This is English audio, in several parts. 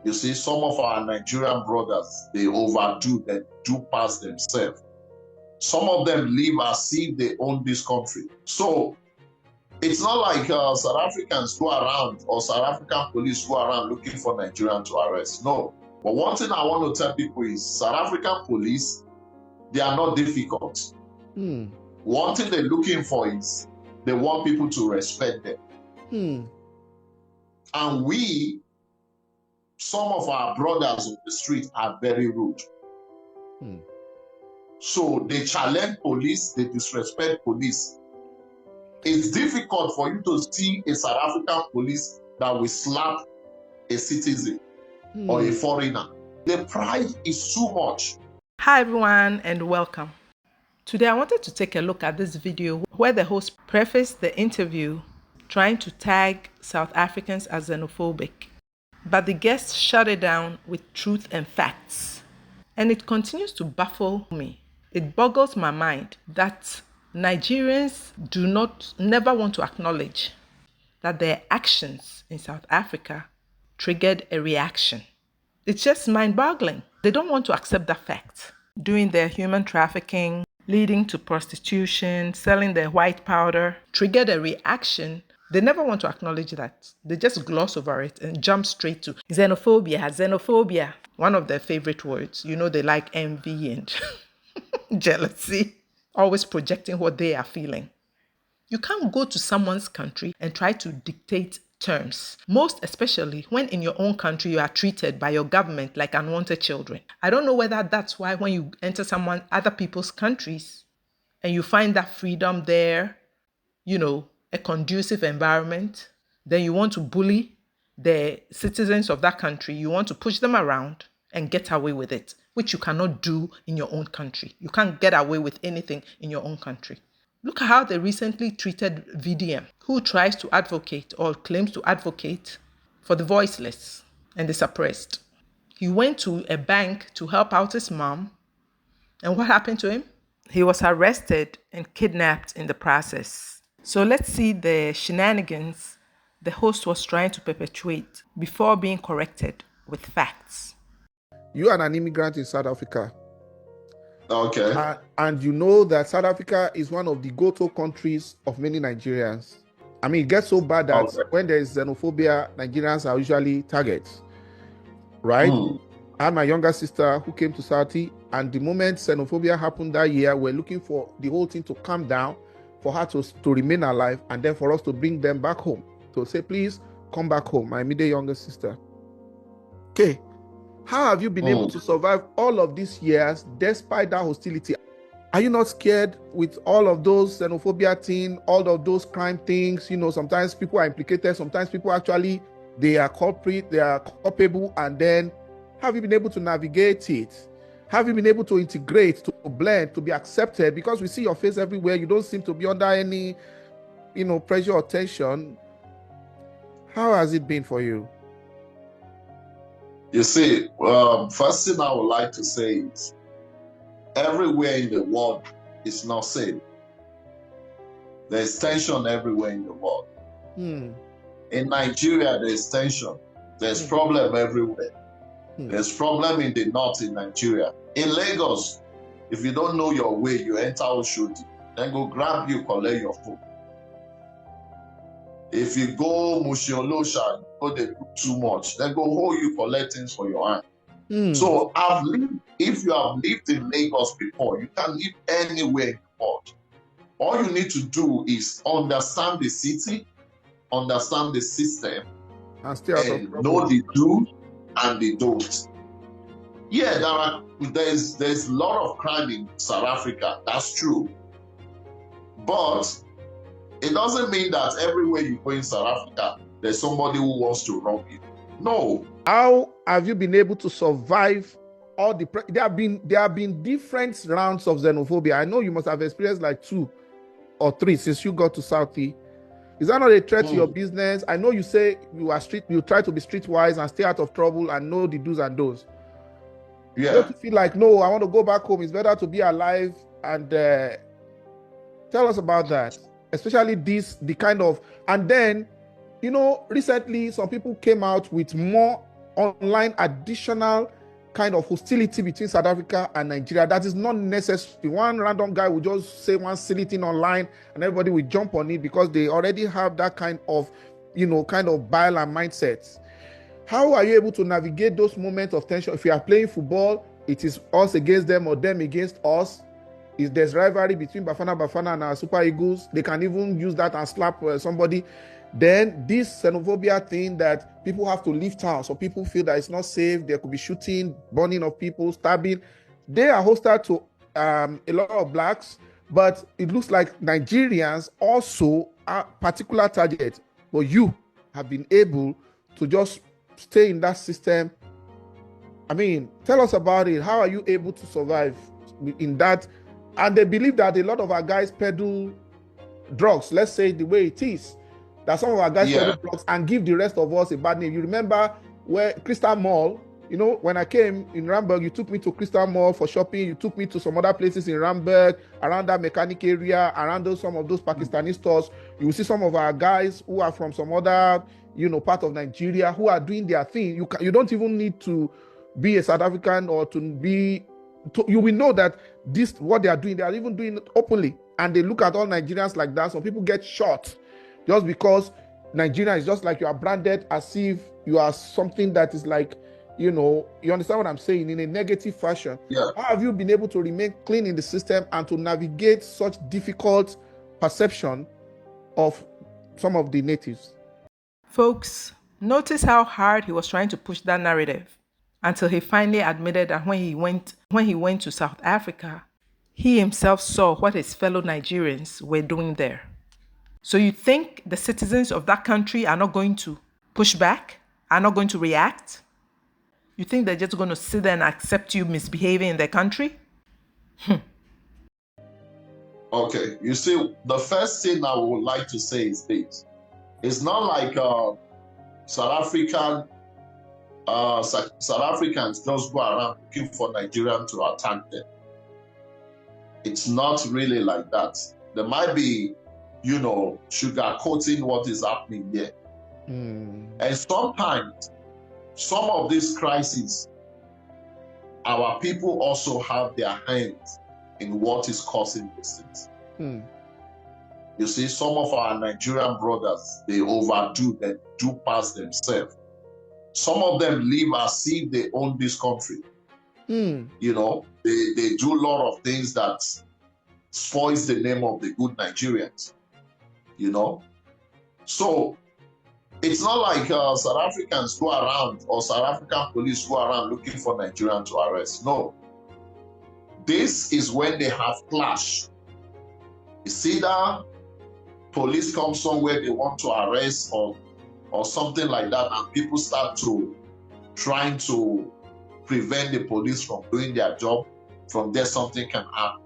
You see, some of our Nigerian brothers, they overdo, they do past themselves. Some of them live as if they own this country. So it's not like South Africans go around or South African police go around looking for Nigerians to arrest. No. But one thing I want to tell people is South African police, they are not difficult. One thing they're looking for is they want people to respect them. And we, some of our brothers on the street are very rude. So they challenge police, they disrespect police. It's difficult for you to see a South African police that will slap a citizen or a foreigner. The pride is too much. Hi everyone and welcome. Today I wanted to take a look at this video where the host prefaced the interview trying to tag South Africans as xenophobic. But the guest shut it down with truth and facts. And it continues to baffle me. It boggles my mind that Nigerians never want to acknowledge that their actions in South Africa triggered a reaction. It's just mind-boggling. They don't want to accept that fact. Doing their human trafficking, leading to prostitution, selling their white powder, triggered a reaction. They never want to acknowledge that. They just gloss over it and jump straight to xenophobia. One of their favorite words. You know, they like envy and jealousy, always projecting what they are feeling. You can't go to someone's country and try to dictate terms, most especially when in your own country you are treated by your government like unwanted children. I don't know whether that's why when you enter other people's countries and you find that freedom there, a conducive environment, then you want to bully the citizens of that country. You want to push them around and get away with it, which you cannot do in your own country. You can't get away with anything in your own country. Look at how they recently treated VDM, who tries to advocate or claims to advocate for the voiceless and the suppressed. He went to a bank to help out his mom. And what happened to him? He was arrested and kidnapped in the process. So let's see the shenanigans the host was trying to perpetuate before being corrected with facts. You are an immigrant in South Africa. Okay. And you know that South Africa is one of the go-to countries of many Nigerians. I mean, it gets so bad that when there is xenophobia, Nigerians are usually targets, right? I had my younger sister who came to Saudi, and the moment xenophobia happened that year, we're looking for the whole thing to calm down, for her to remain alive, and then for us to bring them back home. To say, please, come back home, my immediate younger sister. Okay. How have you been able to survive all of these years despite that hostility? Are you not scared with all of those xenophobia things, all of those crime things? Sometimes people are implicated, sometimes people actually, they are culprit, they are culpable, and then have you been able to navigate it? Have you been able to integrate, to blend, to be accepted? Because we see your face everywhere, you don't seem to be under any, pressure or tension. How has it been for you? You see, first thing I would like to say is everywhere in the world is not safe. There's tension everywhere in the world. In Nigeria, there's tension. There's problem everywhere. There's problem in the north in Nigeria. In Lagos, if you don't know your way, you enter Oshodi, then go grab you, collect your phone. If you go Mushiolosha, they do too much, they go hold you, collect things for your hand. So if you have lived in Lagos before, you can live anywhere in the world. All you need to do is understand the city, understand the system, and know the do and the don't. Yeah, there's a lot of crime in South Africa, that's true. But it doesn't mean that everywhere you go in South Africa, there's somebody who wants to rob you. No. How have you been able to survive all the... There have been different rounds of xenophobia. I know you must have experienced like 2 or 3 since you got to Southie. Is that not a threat to your business? I know you say you try to be streetwise and stay out of trouble and know the do's and don'ts. Yeah. You feel like, no, I want to go back home. It's better to be alive. And tell us about that. Especially the kind of, and then, recently some people came out with more online additional kind of hostility between South Africa and Nigeria that is not necessary. One random guy will just say one silly thing online and everybody will jump on it because they already have that kind of, kind of bile and mindset. How are you able to navigate those moments of tension? If you are playing football, it is us against them or them against us. If there's rivalry between Bafana and our Super Eagles, they can even use that and slap somebody. Then this xenophobia thing that people have to leave town, so people feel that it's not safe, there could be shooting, burning of people, stabbing. They are hostile to a lot of blacks, but it looks like Nigerians also are particular target. But you have been able to just stay in that system. I mean, tell us about it. How are you able to survive in that? And they believe that a lot of our guys peddle drugs, let's say the way it is. That some of our guys peddle drugs and give the rest of us a bad name. You remember where Crystal Mall, when I came in Ramberg, you took me to Crystal Mall for shopping. You took me to some other places in Ramberg, around that mechanic area, around some of those Pakistani stores. You will see some of our guys who are from some other, part of Nigeria who are doing their thing. You don't even need to be a South African or to be, you will know that this, what they are doing, they are even doing it openly. And they look at all Nigerians like that. Some people get shot just because Nigeria is just like you are branded as if you are something that is like, you understand what I'm saying, in a negative fashion. Yeah. How have you been able to remain clean in the system and to navigate such difficult perception of some of the natives? Folks, notice how hard he was trying to push that narrative until he finally admitted that when he went to South Africa, he himself saw what his fellow Nigerians were doing there. So you think the citizens of that country are not going to push back, are not going to react? You think they're just going to sit there and accept you misbehaving in their country? Okay, you see, the first thing I would like to say is this. It's not like South Africans just go around looking for Nigerians to attack them. It's not really like that. There might be, sugarcoating what is happening here. And sometimes, some of these crises, our people also have their hands in what is causing these things. You see, some of our Nigerian brothers, they overdo, they do past themselves. Some of them live as if they own this country. They do a lot of things that spoils the name of the good Nigerians. So it's not like South Africans go around or South African police go around looking for Nigerians to arrest. No. This is when they have clash. It's either police come somewhere they want to arrest or something like that, and people start trying to prevent the police from doing their job. From there, something can happen.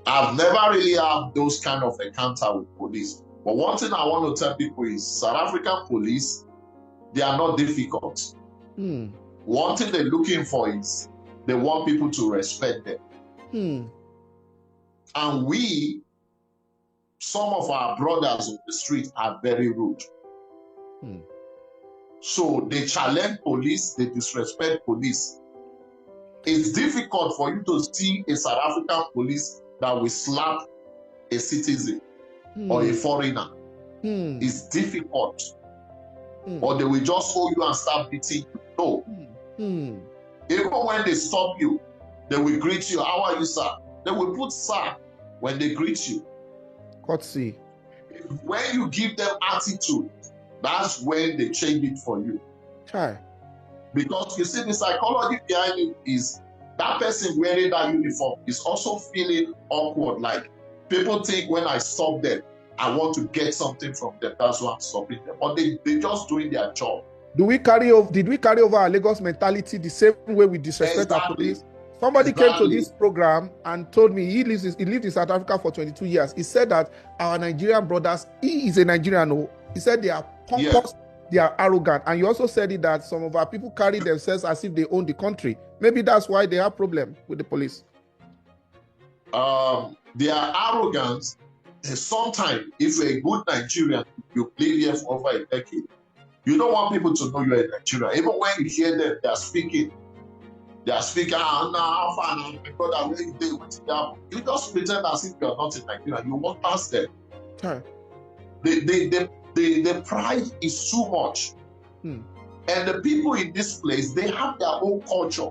I've never really had those kind of encounter with police. But one thing I want to tell people is South African police, they are not difficult. One thing they're looking for is they want people to respect them. And some of our brothers on the street are very rude. So they challenge police, they disrespect police. It's difficult for you to see a South African police that will slap a citizen or a foreigner. It's difficult. Or they will just hold you and start beating you. No. Even when they stop you, they will greet you. How are you, sir? They will put sir when they greet you. Courtesy. When you give them attitude, that's when they change it for you. Try. Because you see, the psychology behind it is that person wearing that uniform is also feeling awkward. Like, people think when I stop them, I want to get something from them. That's why I'm stopping them. But they just doing their job. Did we carry over our Lagos mentality the same way we disrespect our police? Somebody came to this program and told me he lived in South Africa for 22 years. He said that our Nigerian brothers, he is a Nigerian, he said they are pompous, they are arrogant. And you also said it that some of our people carry themselves as if they own the country. Maybe that's why they have problem with the police. They are arrogant. Sometimes, if you're a good Nigerian, you live here for over a decade, You don't want people to know you're a Nigerian. Even when you hear them, they are speaking, how far now, my brother, where you dey, what's that? You just pretend as if you're not in Nigeria. You walk past them. Sure. The pride is too much. And the people in this place, they have their own culture.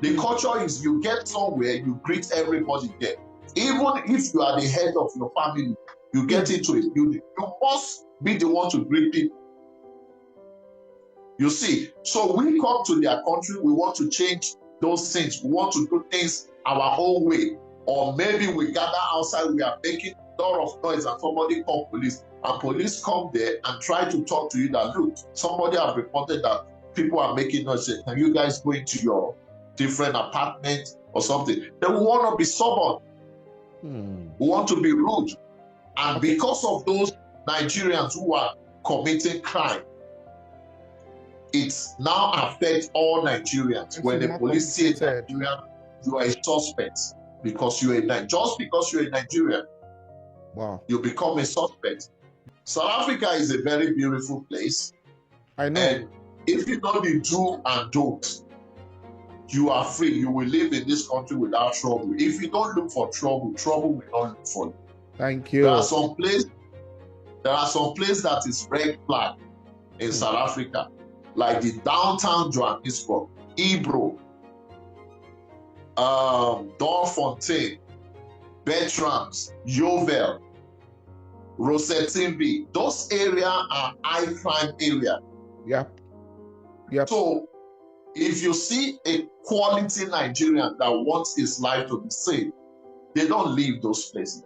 The culture is you get somewhere, you greet everybody there. Even if you are the head of your family, you get into a building, you must be the one to greet people. You see, so we come to their country, we want to change those things. We want to do things our own way. Or maybe we gather outside, we are making a lot of noise and somebody call police. And police come there and try to talk to you that, look, somebody have reported that people are making noise. Can you guys go into your different apartment or something? Then we want to be stubborn. We want to be rude. And because of those Nigerians who are committing crime, it now affects all Nigerians. When the police say Nigerian, you are a suspect because you're just because you're a Nigerian. Wow. You become a suspect. South Africa is a very beautiful place. I know. And if you know the do and don't, you are free. You will live in this country without trouble. If you don't look for trouble, trouble will not look for you. Thank you. There are some places that is red flag in South Africa, like the downtown Johannesburg, Ebro, Dorfontein, Bertrams, Yeovil, Rosettenville. Those areas are high crime area. Yep. So if you see a quality Nigerian that wants his life to be saved, they don't leave those places.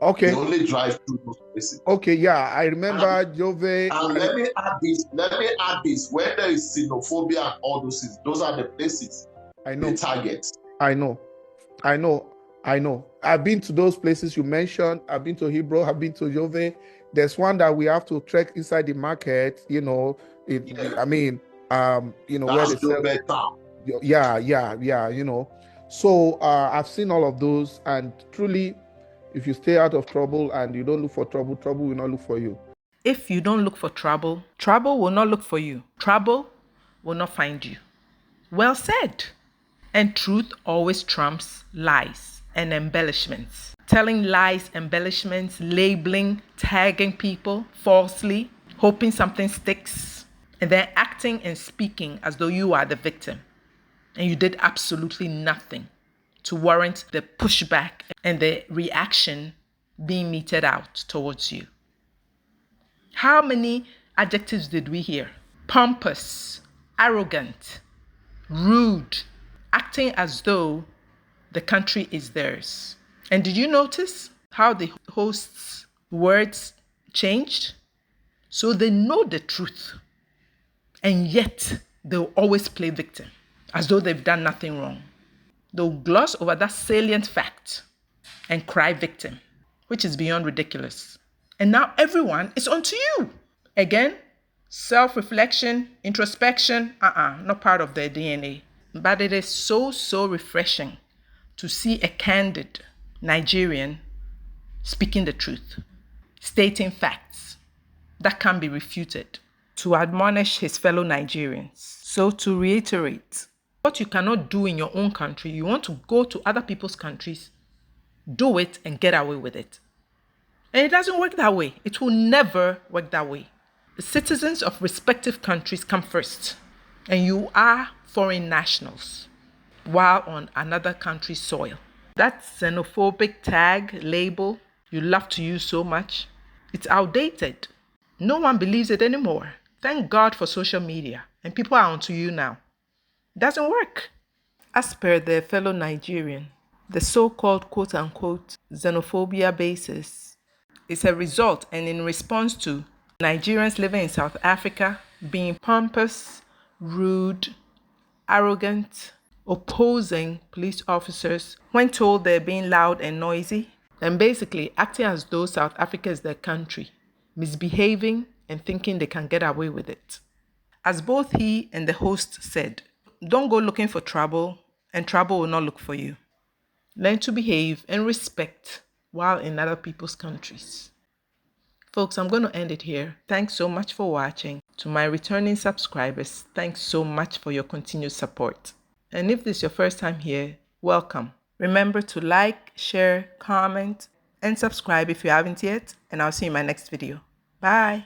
Okay. They only drive through those places. Okay, yeah, I remember Jove. And let me add this. When there is xenophobia and all those things, those are the places. I know. The targets. I know. I've been to those places you mentioned. I've been to Hebrew. I've been to Jove. There's one that we have to trek inside the market. You know, I mean, you know, that's where they sell. Yeah. You know, so I've seen all of those, and truly, if you stay out of trouble and you don't look for trouble, trouble will not look for you. If you don't look for trouble, trouble will not look for you. Trouble will not find you. Well said. And truth always trumps lies and embellishments. Telling lies, embellishments, labeling, tagging people falsely, hoping something sticks, and then acting and speaking as though you are the victim. And you did absolutely nothing to warrant the pushback and the reaction being meted out towards you. How many adjectives did we hear? Pompous, arrogant, rude, acting as though the country is theirs. And did you notice how the host's words changed? So they know the truth, and yet they'll always play victim, as though they've done nothing wrong. They'll gloss over that salient fact and cry victim, which is beyond ridiculous. And now everyone is onto you. Again, self-reflection, introspection, not part of their DNA. But it is so refreshing to see a candid Nigerian speaking the truth, stating facts that can be refuted, to admonish his fellow Nigerians. So to reiterate, what you cannot do in your own country, you want to go to other people's countries, do it and get away with it. And it doesn't work that way. It will never work that way. The citizens of respective countries come first, and you are foreign nationals while on another country's soil. That xenophobic tag, label you love to use so much, it's outdated. No one believes it anymore. Thank God for social media, and people are onto you now. It doesn't work. As per their fellow Nigerian, the so-called quote-unquote xenophobia basis is a result and in response to Nigerians living in South Africa being pompous, rude, arrogant, opposing police officers when told they're being loud and noisy, and basically acting as though South Africa is their country, misbehaving and thinking they can get away with it. As both he and the host said, don't go looking for trouble, and trouble will not look for you. Learn to behave and respect while in other people's countries. Folks, I'm going to end it here. Thanks so much for watching. To my returning subscribers, thanks so much for your continued support. And if this is your first time here, welcome. Remember to like, share, comment, and subscribe if you haven't yet, and I'll see you in my next video. Bye.